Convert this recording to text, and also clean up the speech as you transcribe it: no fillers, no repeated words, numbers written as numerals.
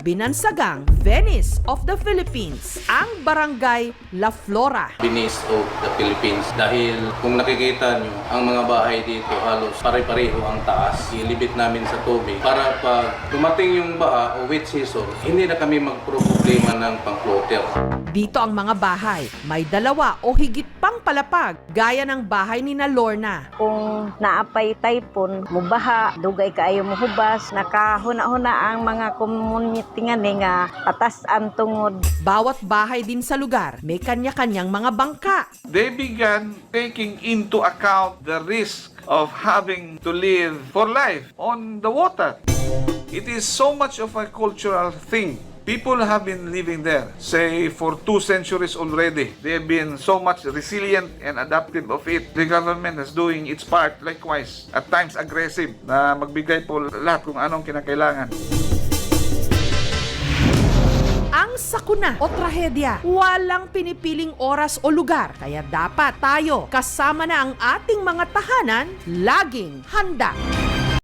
Binansagang Venice of the Philippines, ang Barangay La Flora. Venice of the Philippines dahil kung nakikita nyo, ang mga bahay dito halos pare-pareho ang taas. Ilibit namin sa tubig para pag dumating yung baha o wet season, hindi na kami magproblema ng pang-floater. Dito ang mga bahay, may dalawa o higit pang palapag, gaya ng bahay ni na Lorna. Kung naapay typhoon, mubaha, dugay kaayo mohubas, nakahuna-huna ang mga community nga atas ang tungod. Bawat bahay din sa lugar, may kanya-kanyang mga bangka. They began taking into account the risk of having to live for life on the water. It is so much of a cultural thing. People have been living there, say, for 2 centuries already. They have been so much resilient and adaptive of it. The government is doing its part, likewise, at times aggressive, na magbigay po lahat kung anong kinakailangan. Ang sakuna o trahedya, walang pinipiling oras o lugar. Kaya dapat tayo, kasama na ang ating mga tahanan, laging handa.